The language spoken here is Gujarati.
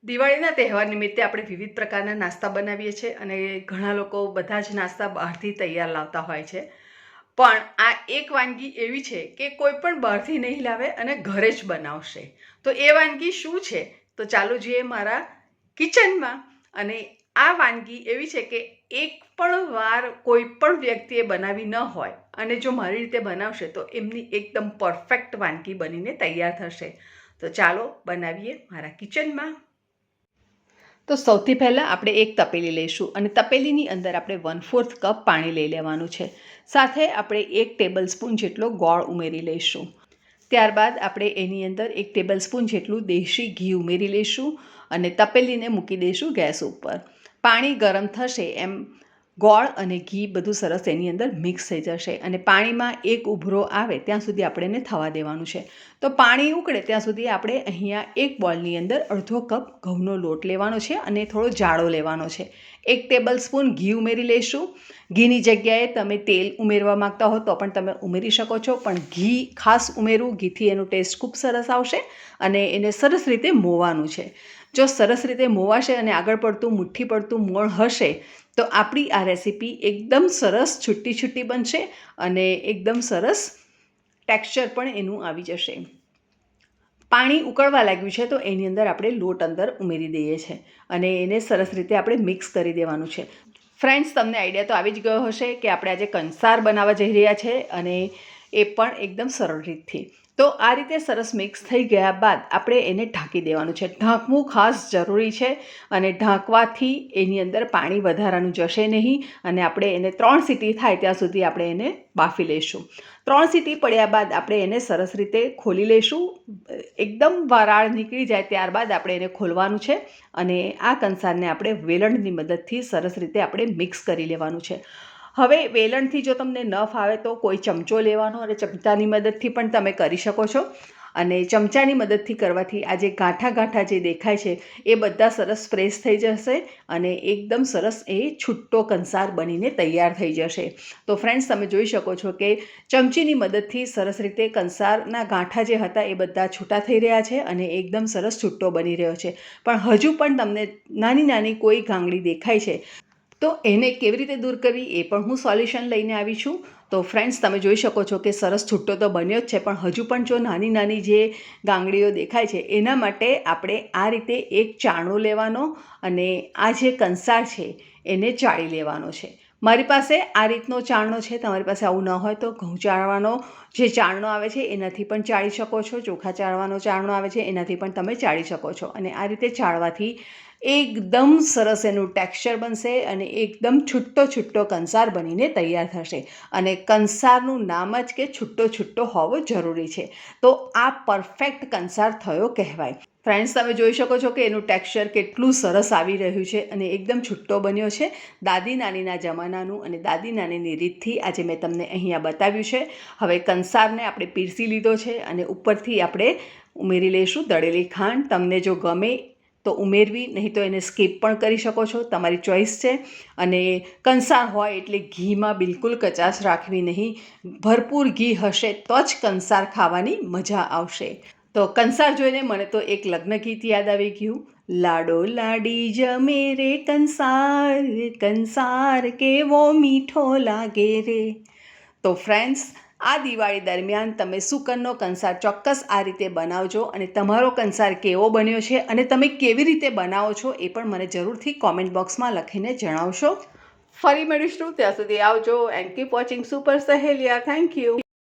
દિવાળીના તહેવાર નિમિત્તે આપણે વિવિધ પ્રકારના નાસ્તા બનાવીએ છીએ અને ઘણા લોકો બધા જ નાસ્તા બહારથી તૈયાર લાવતા હોય છે. પણ આ એક વાનગી એવી છે કે કોઈ પણ બહારથી નહીં લાવે અને ઘરે જ બનાવશે. તો એ વાનગી શું છે? તો ચાલો જોઈએ મારા કિચનમાં. અને આ વાનગી એવી છે કે એક પણ વાર કોઈ પણ વ્યક્તિએ બનાવી ન હોય અને જો મારી રીતે બનાવશે તો એમની એકદમ પરફેક્ટ વાનગી બનીને તૈયાર થશે. તો ચાલો બનાવીએ મારા કિચનમાં. તો સૌથી પહેલાં આપણે એક તપેલી લઈશું અને તપેલીની અંદર આપણે 1/4 કપ પાણી લઈ લેવાનું છે. સાથે આપણે 1 ટેબલ સ્પૂન જેટલો ગોળ ઉમેરી લઈશું. ત્યારબાદ આપણે એની અંદર 1 ટેબલ સ્પૂન જેટલું દેશી ઘી ઉમેરી લઈશું અને તપેલીને મૂકી દઈશું ગેસ ઉપર. પાણી ગરમ થશે એમ ગોળ અને ઘી બધું સરસ એની અંદર મિક્સ થઈ જશે અને પાણીમાં એક ઉભરો આવે ત્યાં સુધી આપણે એને થવા દેવાનું છે. તો પાણી ઉકળે ત્યાં સુધી આપણે અહીંયા એક બોલની અંદર અડધો કપ ઘઉંનો લોટ લેવાનો છે અને થોડો જાડો લેવાનો છે. 1 ટેબલ સ્પૂન ઘી ઉમેરી લઈશું. ઘીની જગ્યાએ તમે તેલ ઉમેરવા માગતા હો તો પણ તમે ઉમેરી શકો છો, પણ ઘી ખાસ ઉમેરવું. ઘીથી એનું ટેસ્ટ ખૂબ સરસ આવશે અને એને સરસ રીતે મોવાનું છે. જો સરસ રીતે મોવાશે અને આગળ પડતું મુઠ્ઠી પડતું મોણ હશે તો આપણી આ રેસીપી એકદમ સરસ છૂટી છૂટી બનશે અને એકદમ સરસ ટેક્સચર પણ એનું આવી જશે. પાણી ઉકળવા લાગ્યું છે તો એની અંદર આપણે લોટ અંદર ઉમેરી દઈએ છીએ અને એને સરસ રીતે આપણે મિક્સ કરી દેવાનું છે. ફ્રેન્ડ્સ, તમને આઈડિયા તો આવી જ ગયો હશે કે આપણે આજે કંસાર બનાવવા જઈ રહ્યા છે અને એ પણ એકદમ સરળ રીતથી. તો આ રીતે સરસ મિક્સ થઈ ગયા બાદ આપણે એને ઢાંકી દેવાનું છે. ઢાંકવું ખાસ જરૂરી છે અને ઢાંકવાથી એની અંદર પાણી વધારાનું જશે નહીં અને આપણે એને 3 સીટી થાય ત્યાં સુધી આપણે એને બાફી લઈશું. 3 સીટી પડ્યા બાદ આપણે એને સરસ રીતે ખોલી લઈશું. એકદમ વરાળ નીકળી જાય ત્યારબાદ આપણે એને ખોલવાનું છે અને આ કંસારને આપણે વેલણની મદદથી સરસ રીતે આપણે મિક્સ કરી લેવાનું છે. હવે વેલણથી જો તમને ન ફાવે તો કોઈ ચમચો લેવાનો અને ચમચાની મદદથી પણ તમે કરી શકો છો. અને ચમચાની મદદથી કરવાથી આ જે ગાંઠા ગાંઠા જે દેખાય છે એ બધા સરસ પ્રેસ થઈ જશે અને એકદમ સરસ એ છૂટ્ટો કંસાર બનીને તૈયાર થઈ જશે. તો ફ્રેન્ડ્સ, તમે જોઈ શકો છો કે ચમચીની મદદથી સરસ રીતે કંસારના ગાંઠા જે હતા એ બધા છૂટા થઈ રહ્યા છે અને એકદમ સરસ છૂટ્ટો બની રહ્યો છે. પણ હજુ પણ તમને નાની નાની કોઈ ગાંગડી દેખાય છે તો એને કેવી રીતે દૂર કરવી એ પણ હું સોલ્યુશન લઈને આવી છું. તો ફ્રેન્ડ્સ, તમે જોઈ શકો છો કે સરસ છૂટ્ટો તો બન્યો જ છે, પણ હજુ પણ જો નાની નાની જે ગાંગડીઓ દેખાય છે એના માટે આપણે આ રીતે એક ચાળણો લેવાનો અને આ જે કંસાર છે એને ચાળી લેવાનો છે. મારી પાસે આ રીતનો ચાળણો છે. તમારી પાસે આવું ન હોય તો ઘઉં ચાળવાનો જે ચાળણો આવે છે એનાથી પણ ચાળી શકો છો. ચોખા ચાળવાનો ચાળણો આવે છે એનાથી પણ તમે ચાળી શકો છો. અને આ રીતે ચાળવાથી એકદમ સરસ એનું ટેક્સચર બનશે અને એકદમ છૂટ્ટો છૂટ્ટો કંસાર બનીને તૈયાર થશે. અને કંસારનું નામ જ કે છૂટ્ટો છૂટ્ટો હોવો જરૂરી છે. તો આ પરફેક્ટ કંસાર થયો કહેવાય. ફ્રેન્ડ્સ, તમે જોઈ શકો છો કે એનું ટેક્સચર કેટલું સરસ આવી રહ્યું છે અને એકદમ છૂટ્ટો બન્યો છે. દાદી નાનીના જમાનાનું અને દાદી નાનીની રીતથી આજે મેં તમને અહીંયા બતાવ્યું છે. હવે કંસારને આપણે પીરસી લીધો છે અને ઉપરથી આપણે ઉમેરી લઈશું દળેલી ખાંડ. તમને જો ગમે તો ઉમેરવી, નહીં તો એને સ્કીપ પણ કરી શકો છો, તમારી ચોઈસ છે. અને કંસાર હોય એટલે ઘીમાં બિલકુલ કચાશ રાખવી નહીં. ભરપૂર ઘી હશે તો જ કંસાર ખાવાની મજા આવશે. તો કંસાર જોઈને મને તો એક લગ્ન ગીત યાદ આવી ગયું. લાડો લાડી જમે રે કંસાર, કંસાર કેવો મીઠો લાગે રે. તો ફ્રેન્ડ્સ, આ દિવાળી દરમિયાન તમે સુકનનો કંસાર ચોક્કસ આ રીતે બનાવજો અને તમારો કંસાર કેવો બન્યો છે અને તમે કેવી રીતે બનાવો છો એ પણ મને જરૂરથી કોમેન્ટ બોક્સમાં લખીને જણાવશો. ફરી મળીશું, ત્યાં સુધી આવજો and keep watching super સહેલિયા. Thank you.